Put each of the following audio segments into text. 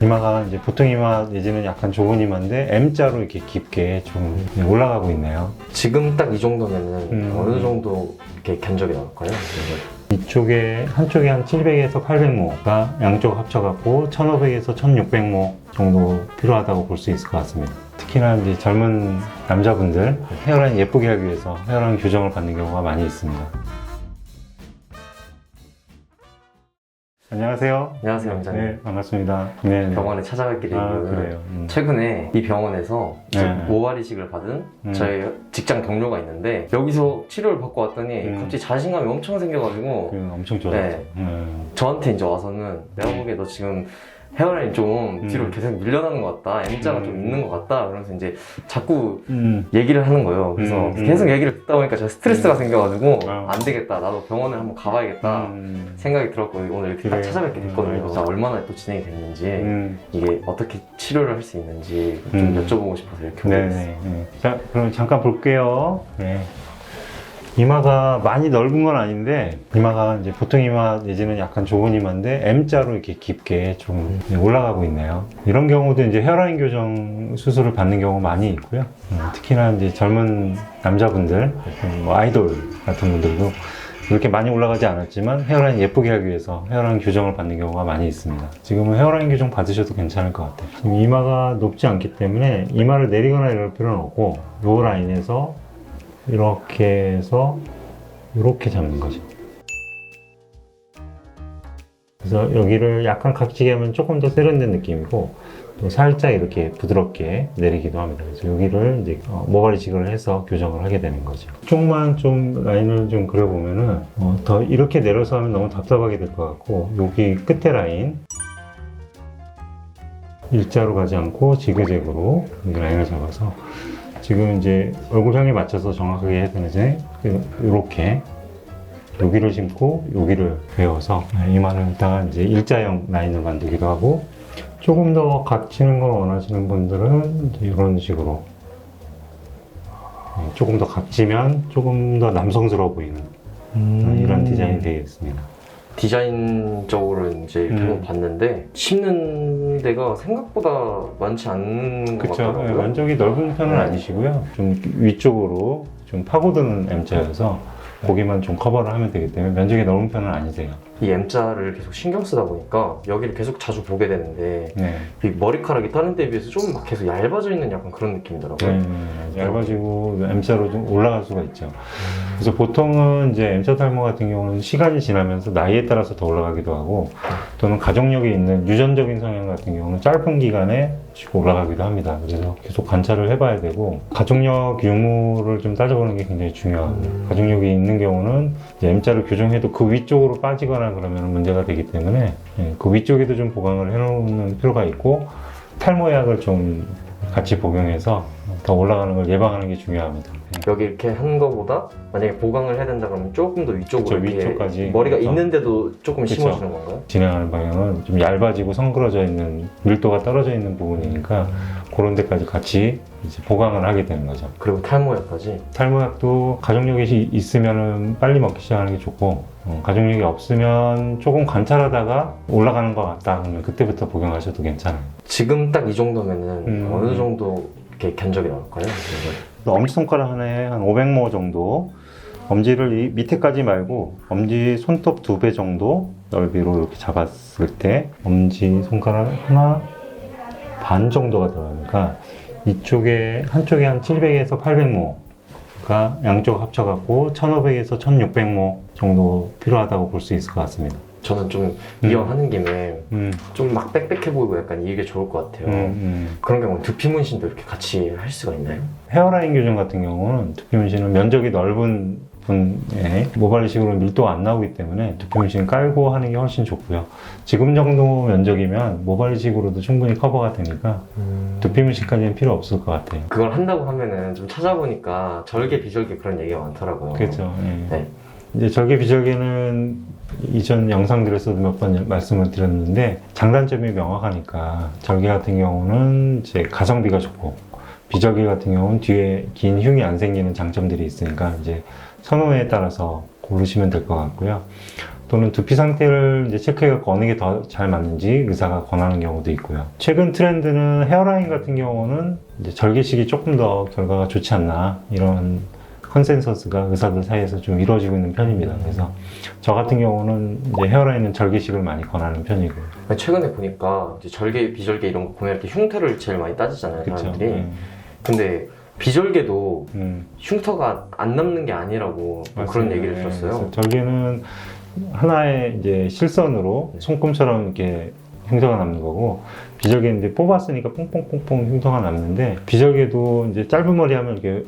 이마가 이제 보통 이마 내지는 약간 좁은 이마인데 M자로 이렇게 깊게 좀 올라가고 있네요. 지금 딱 이 정도면은 어느 정도 이렇게 견적이 나올까요? 이쪽에 한쪽에 한 700에서 800모가 양쪽 합쳐갖고 1500에서 1600모 정도 필요하다고 볼 수 있을 것 같습니다. 특히나 이제 젊은 남자분들 헤어라인 예쁘게 하기 위해서 헤어라인 교정을 받는 경우가 많이 있습니다. 안녕하세요. 안녕하세요, 원장님. 네, 반갑습니다. 네, 병원에 찾아뵙게 된 이유는 그래요. 최근에 이 병원에서 모발 이식을 받은 저희 직장 동료가 있는데 여기서 치료를 받고 왔더니 갑자기 자신감이 엄청 생겨가지고 엄청 좋았죠. 네. 저한테 이제 와서는 내가 보기에 너 지금 헤어라인 좀 뒤로 계속 밀려나는 것 같다, M자가 좀 있는 것 같다, 그러면서 이제 자꾸 얘기를 하는 거예요. 그래서 계속 얘기를 듣다 보니까 제가 스트레스가 생겨가지고 안 되겠다, 나도 병원을 한번 가봐야겠다 생각이 들었고 오늘 이렇게 딱 찾아뵙게 됐거든요. 그래서 얼마나 또 진행이 됐는지 이게 어떻게 치료를 할 수 있는지 좀 여쭤보고 싶어서 이렇게 오겠습니다. 자, 그럼 잠깐 볼게요. 네. 이마가 많이 넓은 건 아닌데 이마가 이제 보통 이마 내지는 약간 좁은 이마인데 M자로 이렇게 깊게 좀 올라가고 있네요. 이런 경우도 이제 헤어라인 교정 수술을 받는 경우가 많이 있고요. 특히나 이제 젊은 남자분들, 뭐 아이돌 같은 분들도 이렇게 많이 올라가지 않았지만 헤어라인 예쁘게 하기 위해서 헤어라인 교정을 받는 경우가 많이 있습니다. 지금은 헤어라인 교정 받으셔도 괜찮을 것 같아요. 지금 이마가 높지 않기 때문에 이마를 내리거나 이럴 필요는 없고 이 라인에서 이렇게 해서 이렇게 잡는 거죠. 그래서 여기를 약간 각지게 하면 조금 더 세련된 느낌이고 또 살짝 이렇게 부드럽게 내리기도 합니다. 그래서 여기를 이제 모발 이식을 해서 교정을 하게 되는 거죠. 쪽만 좀 라인을 좀 그려보면은 더 이렇게 내려서 하면 너무 답답하게 될 것 같고 여기 끝에 라인 일자로 가지 않고 지그재그로 여기 라인을 잡아서 지금 이제 얼굴형에 맞춰서 정확하게 해야 되는데 이렇게 여기를 심고 여기를 베어서 이마는 이따가 이제 일자형 라인을 만들기도 하고 조금 더 각지는 걸 원하시는 분들은 이제 이런 식으로 조금 더 각지면 조금 더 남성스러워 보이는 이런 디자인이 되겠습니다. 디자인적으로 이제 병원 봤는데 심는 데가 생각보다 많지 않은 것 같더라고요. 면적이 넓은 편은 아니시고요. 좀 위쪽으로 좀 파고드는 M자여서 거기만 좀 커버를 하면 되기 때문에 면적이 넓은 편은 아니세요. 이 M자를 계속 신경 쓰다 보니까 여기를 계속 자주 보게 되는데 이 머리카락이 다른 데에 비해서 좀 막 계속 얇아져 있는 약간 그런 느낌이더라고요. 얇아지고 M자로 좀 올라갈 수가 있죠. 그래서 보통은 이제 M자 탈모 같은 경우는 시간이 지나면서 나이에 따라서 더 올라가기도 하고 또는 가족력이 있는 유전적인 성향 같은 경우는 짧은 기간에 올라가기도 합니다. 그래서 계속 관찰을 해봐야 되고 가족력 유무를 좀 따져보는 게 굉장히 중요합니다. 가족력이 있는 경우는 이제 M자를 교정해도 그 위쪽으로 빠지거나 그러면 문제가 되기 때문에 그 위쪽에도 좀 보강을 해놓는 필요가 있고 탈모약을 좀 같이 복용해서 더 올라가는 걸 예방하는 게 중요합니다. 여기 이렇게 한 거보다 만약에 보강을 해야 된다 그러면 조금 더 위쪽으로 이렇게 위쪽까지 머리가 있는데도 조금 심어주는 건가요? 진행하는 방향은 좀 얇아지고 성그러져 있는 밀도가 떨어져 있는 부분이니까 그런 데까지 같이 이제 보강을 하게 되는 거죠. 그리고 탈모약까지? 탈모약도 가족력이 있으면 빨리 먹기 시작하는 게 좋고 가족력이 없으면 조금 관찰하다가 올라가는 것 같다 그러면 그때부터 복용하셔도 괜찮아요. 지금 딱 이 정도면은 어느 정도 이렇게 견적이 나올까요? 엄지손가락 하나에 한 500모 정도, 엄지를 이 밑에까지 말고 엄지 손톱 2배 정도 넓이로 이렇게 잡았을 때 엄지손가락 하나 반 정도가 들어가니까 이쪽에 한쪽에 한 700에서 800모가 양쪽 합쳐갖고 1500에서 1600모 정도 필요하다고 볼 수 있을 것 같습니다. 저는 좀 이왕하는 김에 좀 막 빽빽해 보이고 약간 이게 좋을 것 같아요. 그런 경우는 두피 문신도 이렇게 같이 할 수가 있나요? 헤어라인 교정 같은 경우는 두피 문신은 면적이 넓은 분의 모발 이식으로 밀도가 안 나오기 때문에 두피 문신 깔고 하는 게 훨씬 좋고요. 지금 정도 면적이면 모발 이식으로도 충분히 커버가 되니까 두피 문신까지는 필요 없을 것 같아요. 그걸 한다고 하면은 좀 찾아보니까 절개 비절개 그런 얘기가 많더라고요. 그렇죠. 네. 이제 절개 비절개는 이전 영상들에서도 몇 번 말씀을 드렸는데 장단점이 명확하니까 절개 같은 경우는 이제 가성비가 좋고 비절개 같은 경우는 뒤에 긴 흉이 안 생기는 장점들이 있으니까 이제 선호에 따라서 고르시면 될 것 같고요. 또는 두피 상태를 이제 체크해갖고 어느 게 더 잘 맞는지 의사가 권하는 경우도 있고요. 최근 트렌드는 헤어라인 같은 경우는 이제 절개식이 조금 더 결과가 좋지 않나 이런 컨센서스가 의사들 사이에서 좀 이루어지고 있는 편입니다. 그래서 저 같은 경우는 이제 헤어라인은 절개식을 많이 권하는 편이고요. 최근에 보니까 이제 절개, 비절개 이런 거 보면 이렇게 흉터를 제일 많이 따지잖아요, 그쵸? 사람들이. 근데 비절개도 음. 흉터가 안 남는 게 아니라고 뭐 그런 얘기를 들었어요. 그래서 절개는 하나의 이제 실선으로 손금처럼 이렇게 흉터가 남는 거고, 비절개는 이제 뽑았으니까 뽕뽕뽕뽕 흉터가 남는데, 비절개도 이제 짧은 머리 하면 이렇게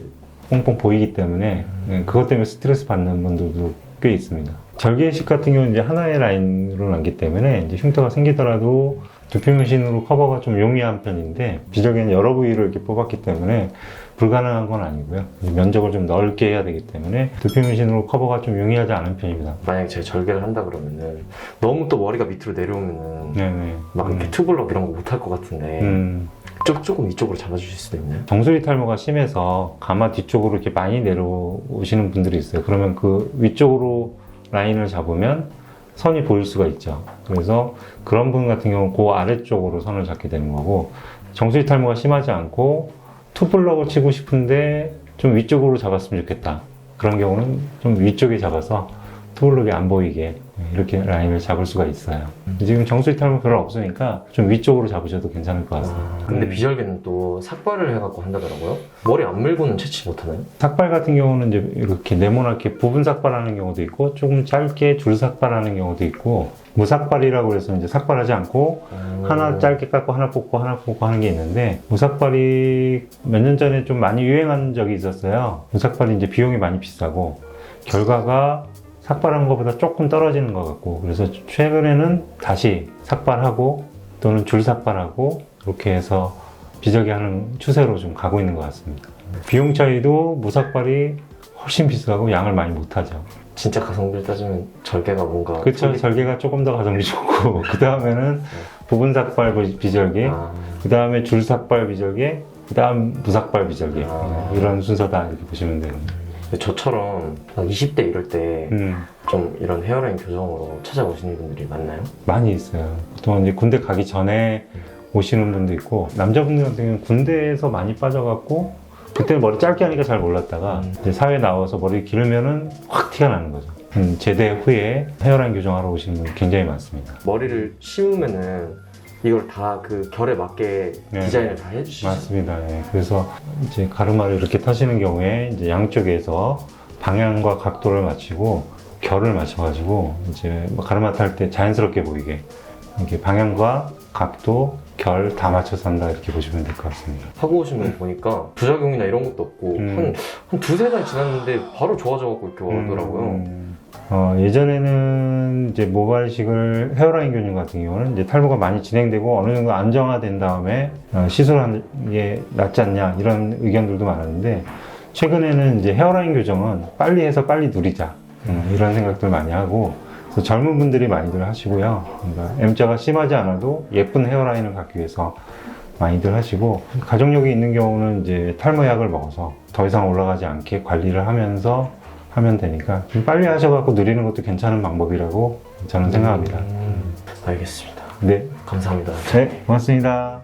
뽕뽕 보이기 때문에 그것 때문에 스트레스 받는 분들도 꽤 있습니다. 절개식 같은 경우는 이제 하나의 라인으로 남기 때문에 이제 흉터가 생기더라도 두피 문신으로 커버가 좀 용이한 편인데, 비절개는 여러 부위를 이렇게 뽑았기 때문에 불가능한 건 아니고요. 면적을 좀 넓게 해야 되기 때문에 두피 문신으로 커버가 좀 용이하지 않은 편입니다. 만약에 제가 절개를 한다 그러면은 너무 또 머리가 밑으로 내려오면은 네네. 막 이렇게 투블럭 이런 거 못 할 것 같은데 조금 이쪽으로 잡아주실 수도 있나요? 정수리 탈모가 심해서 가마 뒤쪽으로 이렇게 많이 내려오시는 분들이 있어요. 그러면 그 위쪽으로 라인을 잡으면 선이 보일 수가 있죠. 그래서 그런 분 같은 경우는 그 아래쪽으로 선을 잡게 되는 거고, 정수리 탈모가 심하지 않고 투블럭을 치고 싶은데 좀 위쪽으로 잡았으면 좋겠다. 그런 경우는 좀 위쪽에 잡아서 투블럭이 안 보이게 이렇게 라인을 잡을 수가 있어요. 지금 정수리 탈모 별로 없으니까 좀 위쪽으로 잡으셔도 괜찮을 것 같습니다. 근데 비절개는 또 삭발을 해갖고 한다더라고요? 머리 안 밀고는 채취 못하나요? 삭발 같은 경우는 이제 이렇게 네모나게 부분 삭발하는 경우도 있고, 조금 짧게 줄 삭발하는 경우도 있고, 무삭발이라고 해서 이제 삭발하지 않고 하나 짧게 깎고 하나 뽑고 하나 뽑고 하는 게 있는데, 무삭발이 몇 년 전에 좀 많이 유행한 적이 있었어요. 무삭발이 이제 비용이 많이 비싸고 결과가 삭발한 것보다 조금 떨어지는 것 같고, 그래서 최근에는 다시 삭발하고 또는 줄 삭발하고 이렇게 해서 비절개 하는 추세로 좀 가고 있는 것 같습니다. 비용 차이도 무삭발이 훨씬 비싸고 양을 많이 못하죠. 진짜 가성비를 따지면 절개가 뭔가 그렇죠. 절개가 조금 더 가성비 좋고, 그 다음에는 부분 삭발 비절개, 그 다음에 줄 삭발 비절개, 그 다음 무삭발 비절개, 이런 순서다 이렇게 보시면 돼요. 근데 저처럼 20대 이럴 때 좀 이런 헤어라인 교정으로 찾아오시는 분들이 많나요? 많이 있어요. 보통 이제 군대 가기 전에 오시는 분도 있고, 남자분들 같은 경우는 군대에서 많이 빠져갖고 그때는 머리 짧게 하니까 잘 몰랐다가 이제 사회 나와서 머리 기르면은 확 티가 나는 거죠. 제대 후에 헤어라인 교정하러 오시는 분이 굉장히 많습니다. 머리를 심으면은 이걸 다 그 결에 맞게 네. 디자인을 다 해주시죠? 맞습니다. 예. 그래서 이제 가르마를 이렇게 타시는 경우에 이제 양쪽에서 방향과 각도를 맞추고 결을 맞춰가지고 이제 가르마 탈 때 자연스럽게 보이게 이렇게 방향과 각도, 결 다 맞춰서 한다 이렇게 보시면 될 것 같습니다. 하고 오신 분 보니까 부작용이나 이런 것도 없고 한 두세 달 지났는데 바로 좋아져갖고 이렇게 오더라고요. 예전에는 이제 모발식을 헤어라인 교정 같은 경우는 이제 탈모가 많이 진행되고 어느 정도 안정화된 다음에 시술하는 게 낫지 않냐 이런 의견들도 많았는데, 최근에는 이제 헤어라인 교정은 빨리 해서 빨리 누리자 이런 생각들 많이 하고, 그래서 젊은 분들이 많이들 하시고요. 그러니까 M자가 심하지 않아도 예쁜 헤어라인을 갖기 위해서 많이들 하시고, 가족력이 있는 경우는 이제 탈모약을 먹어서 더 이상 올라가지 않게 관리를 하면서 하면 되니까 좀 빨리 하셔갖고 누리는 것도 괜찮은 방법이라고 저는 생각합니다. 알겠습니다. 네. 감사합니다. 네, 고맙습니다.